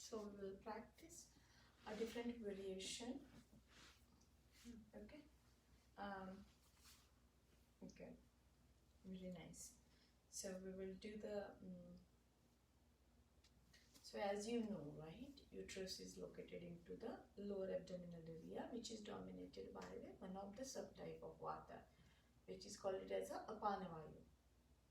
So we will practice a different variation. Okay. Okay. Really nice. So we will do the. So as you know, right, uterus is located into the lower abdominal area, which is dominated by one of the subtype of vata, which is called it as a apanavayu.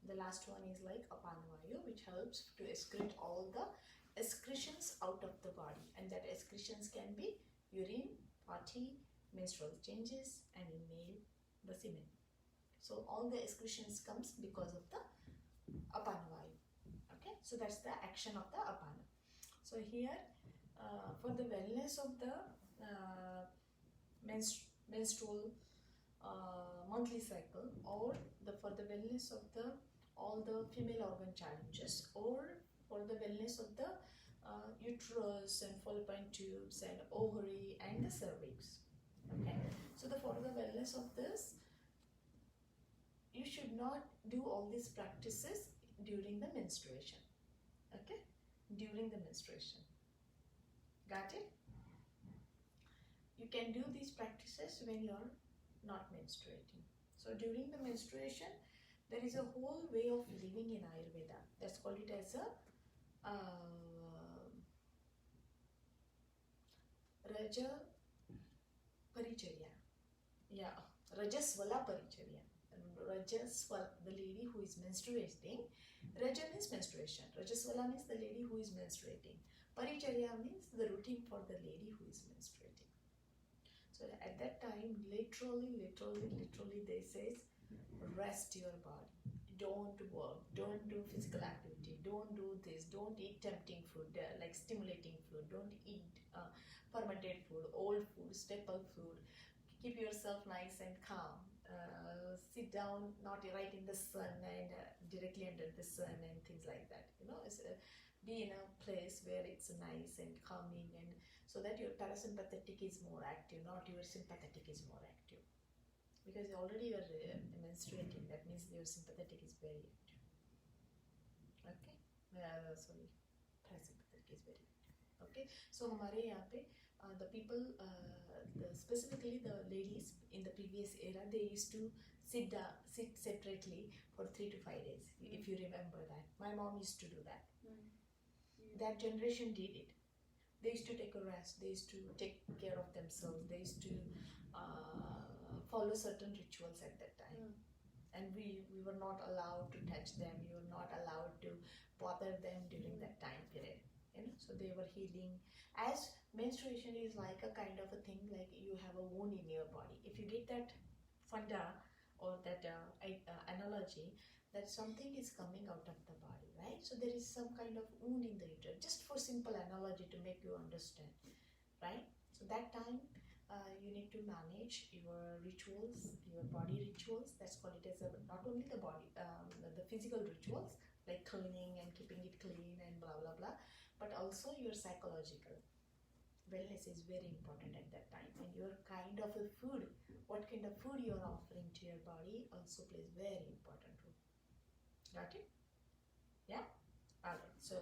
The last one is like apanavayu, which helps to excrete all the excretions out of the body, and that excretions can be urine, potty, menstrual changes, and in male the semen. So all the excretions comes because of the apanavayu. Okay, so that's the action of the apana. So here for the wellness of the menstrual monthly cycle, or for the wellness of the all the female organ challenges, or for the wellness of the uterus and fallopian tubes and ovary and the cervix. Okay, so for the wellness of this, you should not do all these practices during the menstruation. Okay, during the menstruation. Got it? You can do these practices when you're not menstruating. So during the menstruation, there is a whole way of living in Ayurveda. That's called it as a Raja Paricharya. Yeah, Rajaswala Paricharya. Rajaswala, the lady who is menstruating. Raja means menstruation. Rajaswala means the lady who is menstruating. Paricharya means the routine for the lady who is menstruating. So at that time, literally they say, rest your body. Don't work. Don't do physical activity. Don't do this. Don't eat tempting food, like stimulating food. Don't eat fermented food, old food, staple food. Keep yourself nice and calm. Sit down, not right in the sun and directly under the sun and things like that. You know, be in a place where it's nice and calming, and so that your parasympathetic is more active, not your sympathetic is more active. Because already you are menstruating, that means your sympathetic is very active. Okay, sorry, parasympathetic is very active. Okay, so हमारे यहाँ पे the people, specifically the ladies in the previous era, they used to sit separately for 3 to 5 days. If you remember that, my mom used to do that. That generation did it. They used to take a rest. They used to take care of themselves. They used to follow certain rituals at that time. And we were not allowed to touch them. We were not allowed to bother them during that time period. You know, so they were healing. As menstruation is like a kind of a thing, like you have a wound in your body. If you get that funda or that analogy, that something is coming out of the body, right? So there is some kind of wound in the uterus. Just for simple analogy to make you understand, right? So that time you need to manage your rituals, your body rituals. That's called it as not only the body, the physical rituals like cleaning and keeping it clean and blah blah blah, but also your psychological wellness is very important at that time. And your kind of a food, what kind of food you're offering to your body also plays very important role. Got it? Yeah? Alright, so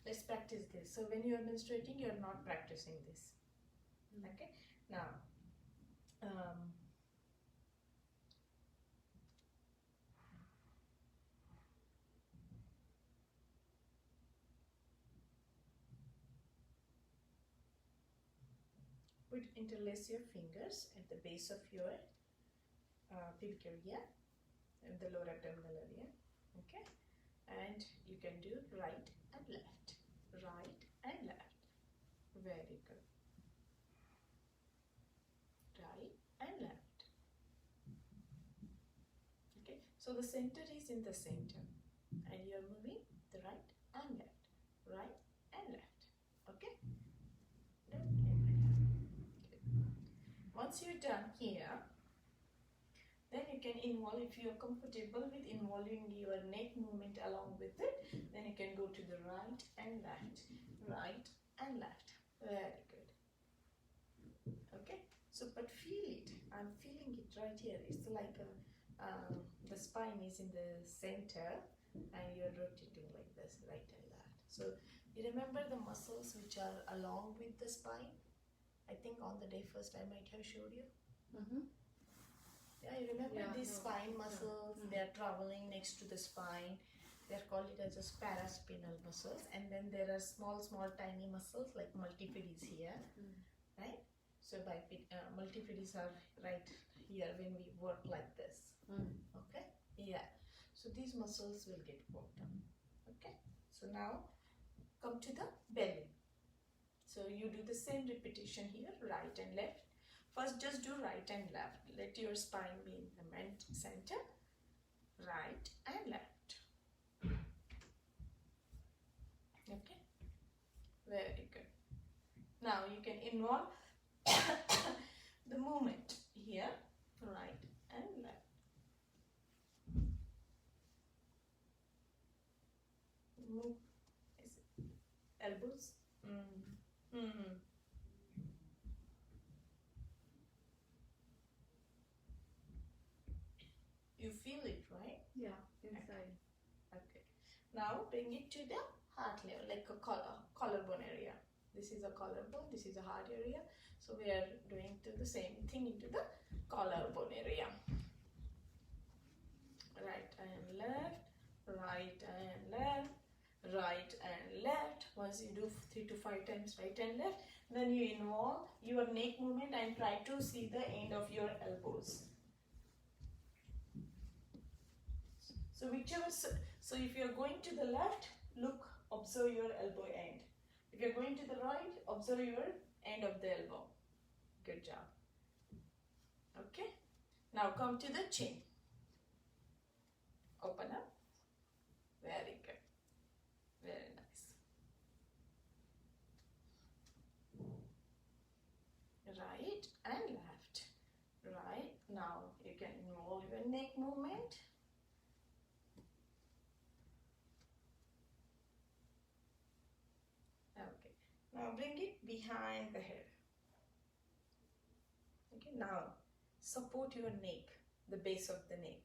let's practice this. So when you are menstruating, you are not practicing this. Okay? Now, interlace your fingers at the base of your pubic area and the lower abdominal area. Okay? And you can do right and left. Right and left. Very good. Right and left. Okay? So the center is in the center. And you are moving the right and left. Right and left. Okay? Left and right. Once you're done here, then you can involve, if you are comfortable with involving your neck movement along with it, then you can go to the right and left, right and left. Very good. Okay, so but feel it. I'm feeling it right here. It's like the spine is in the center and you're rotating like this, right and left. So You remember the muscles which are along with the spine? I think on the day first I might have showed you. Yeah, you remember these spine muscles? They are traveling next to the spine. They are called it as a paraspinal muscles. And then there are small tiny muscles like multifidus here, right? So multifidus are right here when we work like this. Okay? Yeah. So these muscles will get worked on. Okay? So now come to the belly. So you do the same repetition here, right and left. First just do right and left. Let your spine be in the center. Right and left. Okay? Very good. Now you can involve the movement here, right and left. Move elbows. You feel it, right? Yeah, inside. Okay. Now bring it to the heart level, like a collarbone area. This is a collarbone, this is a heart area. So we are doing the same thing into the collarbone area. Right and left, right and left, right and left. Once you do 3 to 5 times right and left, then you involve your neck movement and try to see the end of your elbows. So if you are going to the left, look, observe your elbow end. If you are going to the right, observe your end of the elbow. Good job. Okay. Now come to the chin. Open up. Very good. Very nice. Right and left. Right. Now you can involve your neck movement. Okay. Now bring it behind the head. Okay. Now support your neck, the base of the neck.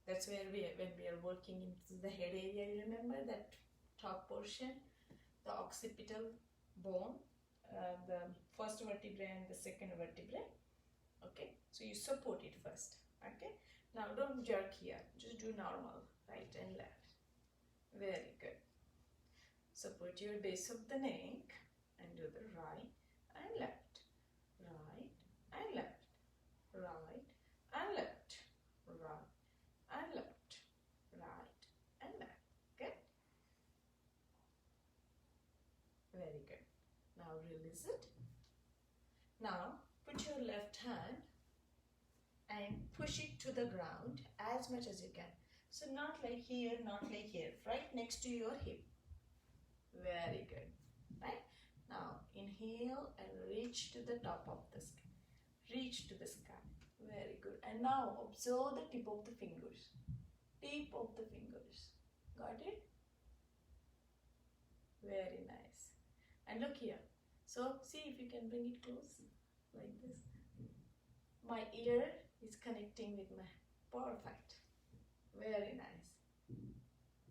That's where when we are working into the head area, you remember that top portion, the occipital bone, the first vertebrae and the second vertebrae. Okay, so you support it first. Okay, now don't jerk here, just do normal, right and left. Very good. Support your base of the neck and do the right and left, right and left, right and left, right and left, right and left. Good. Very good. Now release it. Now put your left hand and push it to the ground as much as you can. So not like here, not like here, right next to your hip. Very good. Right? Now inhale and reach to the top of the sky. Reach to the sky. Very good. And now observe the tip of the fingers. Tip of the fingers. Got it? Very nice. And look here. So see if you can bring it close like this. My ear is connecting with my perfect. Very nice.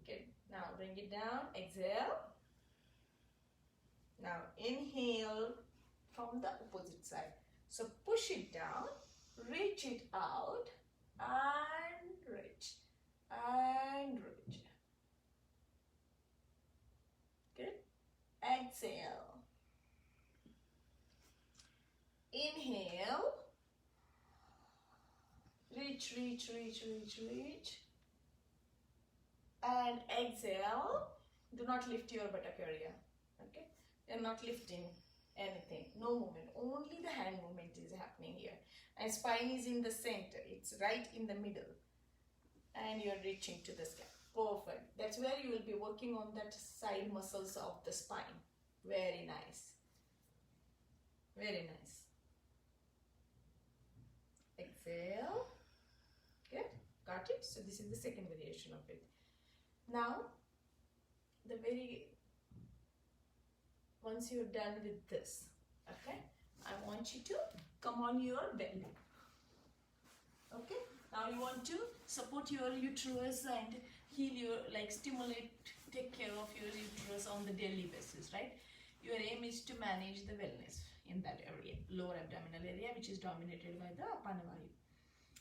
Okay. Now bring it down. Exhale. Now inhale from the opposite side. So push it down, reach it out, and reach, and reach. Good. Exhale. Inhale. Reach, reach, reach, reach, reach. And exhale. Do not lift your buttock area. Okay? You're not lifting anything. No movement. Only the hand movement is happening here. And spine is in the center. It's right in the middle. And you're reaching to the sky. Perfect. That's where you will be working on that side muscles of the spine. Very nice. Very nice. Exhale. Good. Got it? So this is the second variation of it. Now, once you're done with this, okay, I want you to come on your belly. Okay, now you want to support your uterus and heal your, like stimulate take care of your uterus on the daily basis, right? Your aim is to manage the wellness in that area, lower abdominal area, which is dominated by the Apanavayu.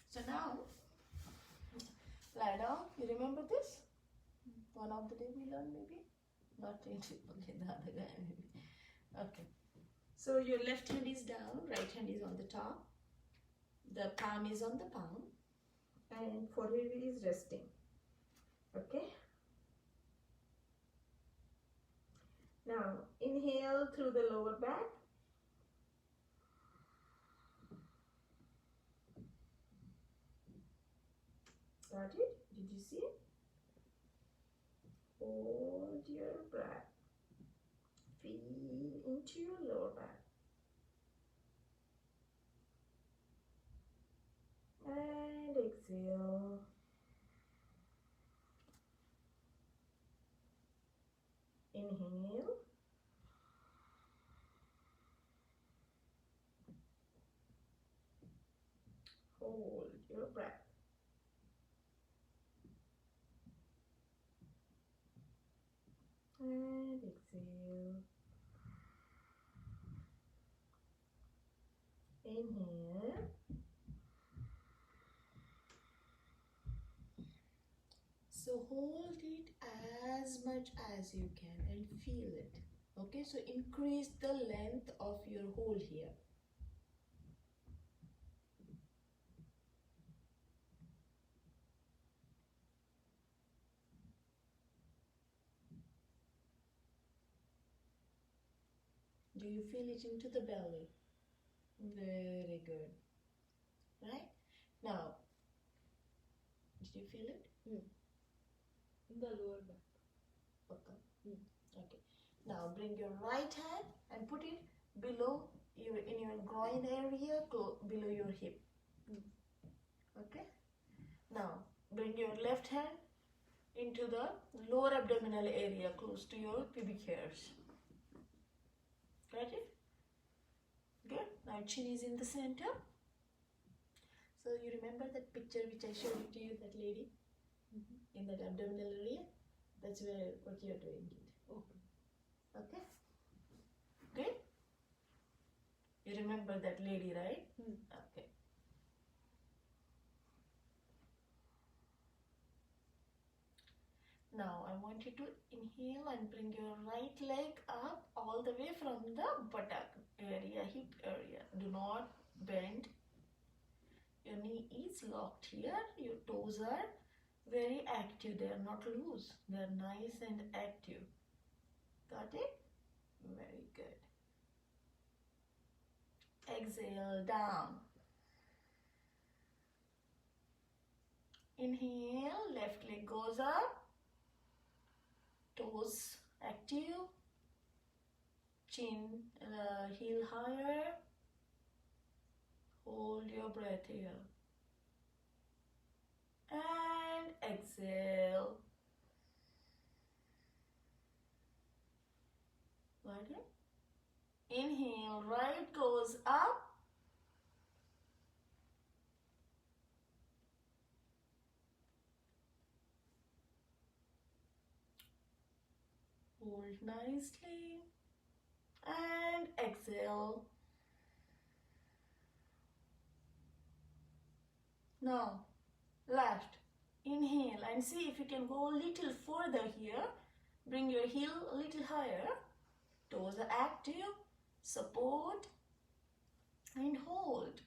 So now, lie down. You remember this? One of the day we learn, maybe? Not in okay, the other guy maybe. Okay. So your left hand is down, right hand is on the top. The palm is on the palm. And forehead is resting. Okay. Now inhale through the lower back. Got it? Did you see it? Hold your breath. Feel into your lower back. And exhale. Inhale. Hold your breath. And exhale. Inhale. So hold it as much as you can and feel it. Okay, so increase the length of your hold here. Do you feel it into the belly? Very good. Right? Now, did you feel it? In the lower back. Okay. Okay. Now bring your right hand and put it below your in your groin area, below your hip. Okay. Now bring your left hand into the lower abdominal area, close to your pubic hairs. Got it? Good. Now chin is in the center. So you remember that picture which I showed it to you, that lady in that abdominal area? That's where what you're doing it. Okay. Okay? Good? You remember that lady, right? Okay. Now I want you to inhale and bring your right leg up all the way from the buttock area, hip area. Do not bend. Your knee is locked here. Your toes are very active. They are not loose. They are nice and active. Got it? Very good. Exhale down. Inhale, left leg goes up. Toes active. Chin, heel higher. Hold your breath here. And exhale. Got it? Inhale, right goes up. Hold nicely. And exhale. Now, left. Inhale and see if you can go a little further here. Bring your heel a little higher. Toes are active. Support. And hold.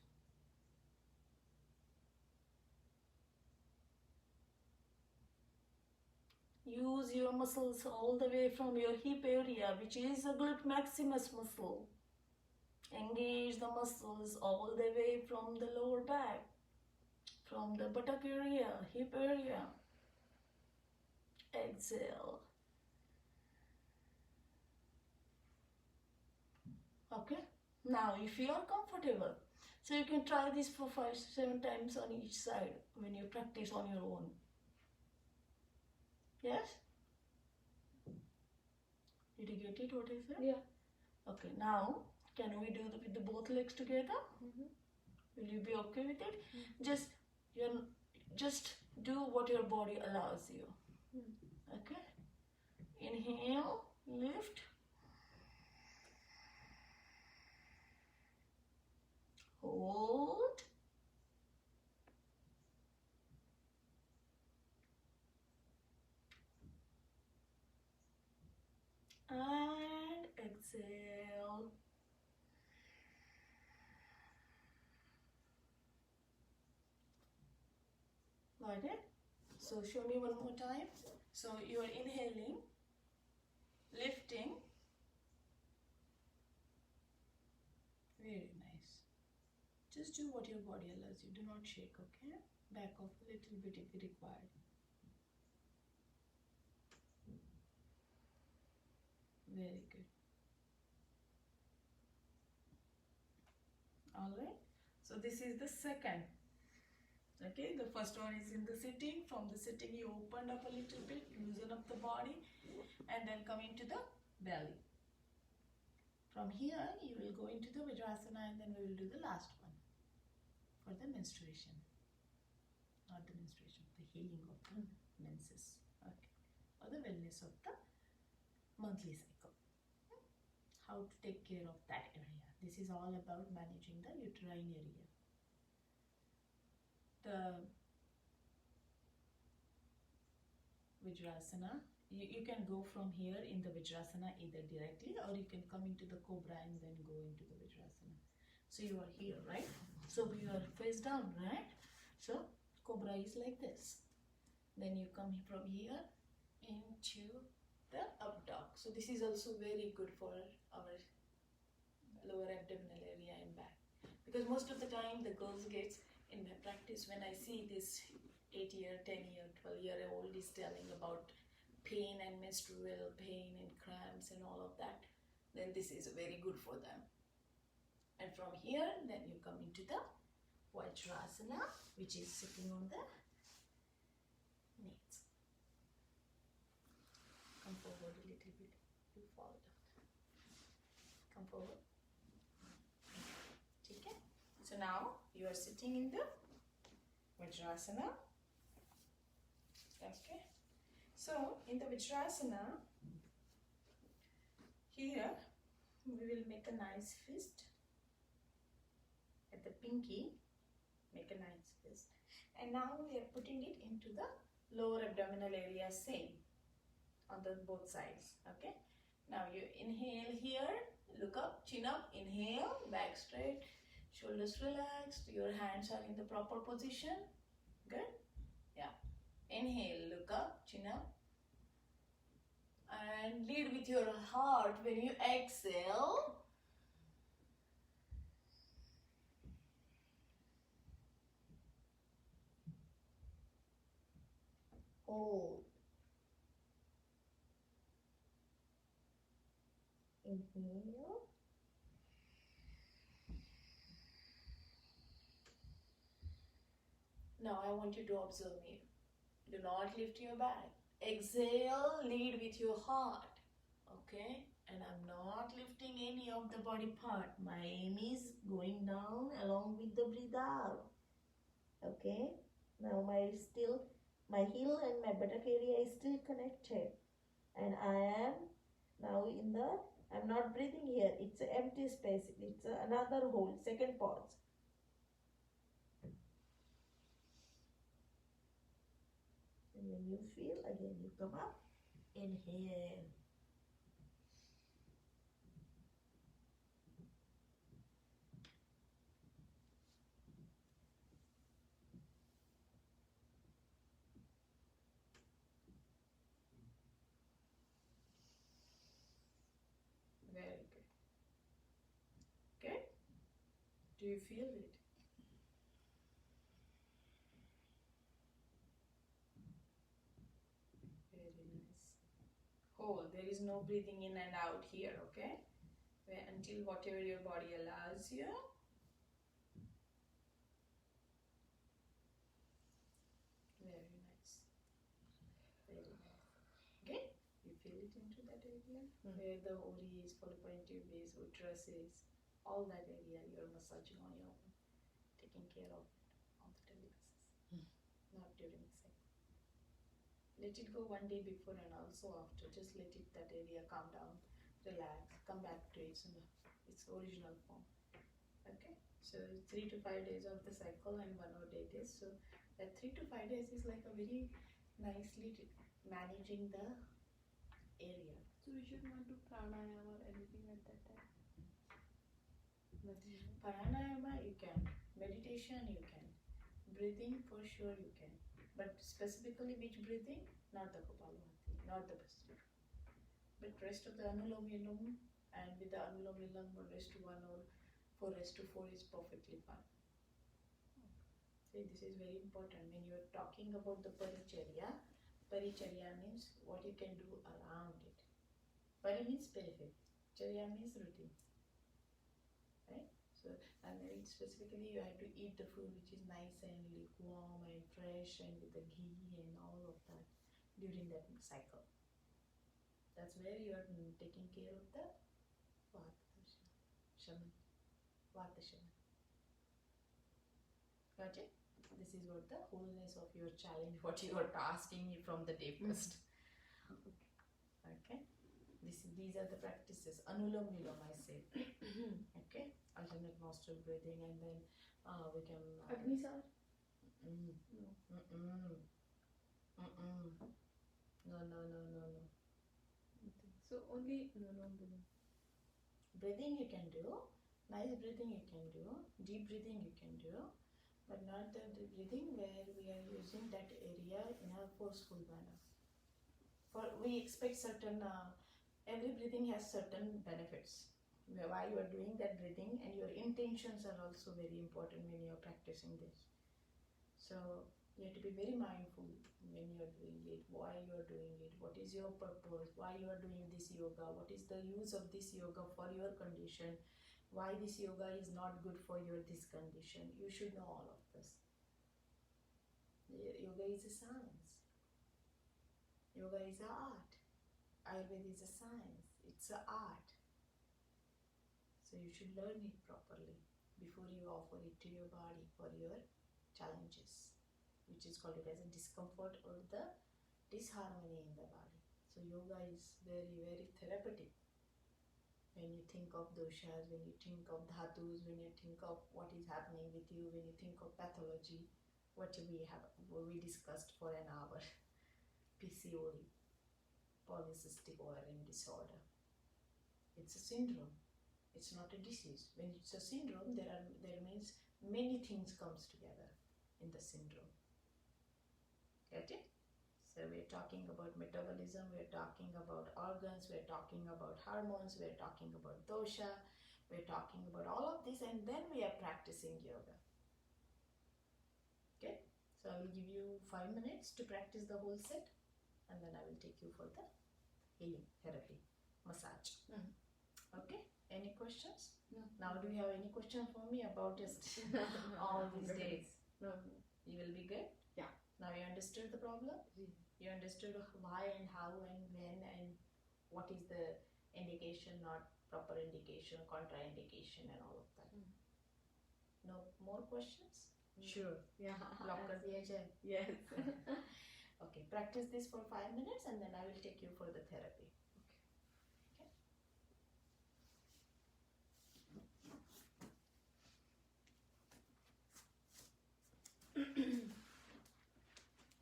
Use your muscles all the way from your hip area, which is a glute maximus muscle. Engage the muscles all the way from the lower back, from the buttock area, hip area. Exhale. Okay. Now, if you are comfortable, so you can try this for 5-7 times on each side when you practice on your own. Yes? Did you get it, what I said? Yeah. Okay, now can we do with the both legs together? Will you be okay with it? Just do what your body allows you. Okay? Inhale, lift. Hold. And exhale. Got it? So show me one more time. So you are inhaling, lifting. Very nice. Just do what your body allows you. Do not shake, okay? Back off a little bit if required. Very good. Alright. So this is the second. Okay, the first one is in the sitting. From the sitting you opened up a little bit, loosen up the body, and then come into the belly. From here you will go into the Vijrasana, and then we will do the last one for the menstruation. Not the menstruation, the healing of the menses. Okay, or the wellness of the monthly cycle. How to take care of that area. This is all about managing the uterine area. The Vijrasana, you can go from here in the Vijrasana either directly, or you can come into the Cobra and then go into the Vijrasana. So you are here, right? So you are face down, right? So Cobra is like this. Then you come from here into the up dog. So this is also very good for our lower abdominal area and back, because most of the time the girls gets in my practice, when I see this 8-year, 10-year, 12-year-old is telling about pain and menstrual pain and cramps and all of that, then this is very good for them. And from here, then you come into the Vajrasana, which is sitting on the knees. Come forward a little bit, you fall down. Come forward. Okay. So now you are sitting in the Vajrasana. Okay. So in the Vijrasana, here we will make a nice fist at the pinky. Make a nice fist. And now we are putting it into the lower abdominal area, same on the both sides. Okay. Now you inhale here, look up, chin up, inhale, back straight, shoulders relaxed, your hands are in the proper position. Good? Yeah. Inhale, look up, chin up. And lead with your heart when you exhale. Hold. Inhale. Now I want you to observe me. Do not lift your back. Exhale, lead with your heart. Okay? And I'm not lifting any of the body part. My aim is going down along with the breathe out. Okay? Now my heel and my buttock area is still connected. And I am now in the, I'm not breathing here. It's an empty space. It's another hold, second pause. And when you feel, again you come up, inhale. Very good. Okay? Do you feel it? Hold. There is no breathing in and out here, okay? Until whatever your body allows you. Very nice. Very nice. Okay? You feel it into that area? Where the ovary is, fallopian tube is, uterus is, all that area you're massaging on your own. Taking care of it on the daily basis. Not during sex. Let it go one day before and also after. Just let it, that area calm down, relax, come back to its original form. Okay, so 3 to 5 days of the cycle and 1 or 8 days. So that 3 to 5 days is like a very nicely managing the area. So we should not do pranayama or anything at that time. Nothing. Pranayama you can, meditation you can, breathing for sure you can, but specifically which breathing? Not the Kapalabhati, not the Bhastrika. But rest of the Anulom Vilom, and with the Anulom Vilom rest to 1 or 4 rest to 4 is perfectly fine. See, this is very important when you are talking about the Paricharya. Paricharya means what you can do around it. Pari means periphery, Charya means routine. Right? So, and then specifically you have to eat the food which is nice and lukewarm and fresh and with the ghee and all of that during that cycle. That's where you are taking care of the Vata Shaman. Vata Shaman. Got it? This is what the wholeness of your challenge, what you are asking me from the day first. Okay? These are the practices. Anulom Vilom, I say. Okay? Alternate nostril breathing, and then we can. Agnisar? No. No. So only no. Breathing you can do, nice breathing you can do, deep breathing you can do, but not the breathing where we are using that area in a forceful manner. For we expect certain. Every breathing has certain benefits. Why you are doing that breathing, and your intentions are also very important when you are practicing this. So you have to be very mindful when you are doing it, why you are doing it, what is your purpose, why you are doing this yoga, what is the use of this yoga for your condition, why this yoga is not good for your this condition. You should know all of this. Yoga is a science. Yoga is an art. Ayurveda is a science. It's an art. So you should learn it properly before you offer it to your body for your challenges, which is called it as a discomfort or the disharmony in the body. So yoga is very, very therapeutic. When you think of doshas, when you think of dhatus, when you think of what is happening with you, when you think of pathology, what we discussed for an hour, PCOD, polycystic ovarian disorder. It's a syndrome. It's not a disease. When it's a syndrome, there means many things comes together in the syndrome. Get it? So we're talking about metabolism, we're talking about organs, we're talking about hormones, we're talking about dosha, we're talking about all of this, and then we are practicing yoga. Okay? So I will give you 5 minutes to practice the whole set, and then I will take you for the healing therapy, massage. Okay? Any questions? No. Now do you have any question for me about just all these days? No. You will be good? Yeah. Now you understood the problem? You understood why and how and when and what is the indication, not proper indication, contraindication and all of that. No more questions? Sure. Yeah. Lock kar diya jaye? Yes. Okay, practice this for 5 minutes and then I will take you for the therapy.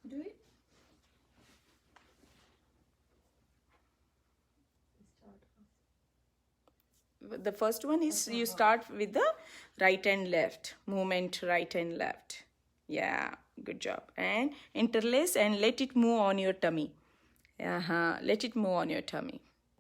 Do it. The first one is you start with the right and left movement, right and left. Yeah, good job. And interlace and let it move on your tummy. Let it move on your tummy.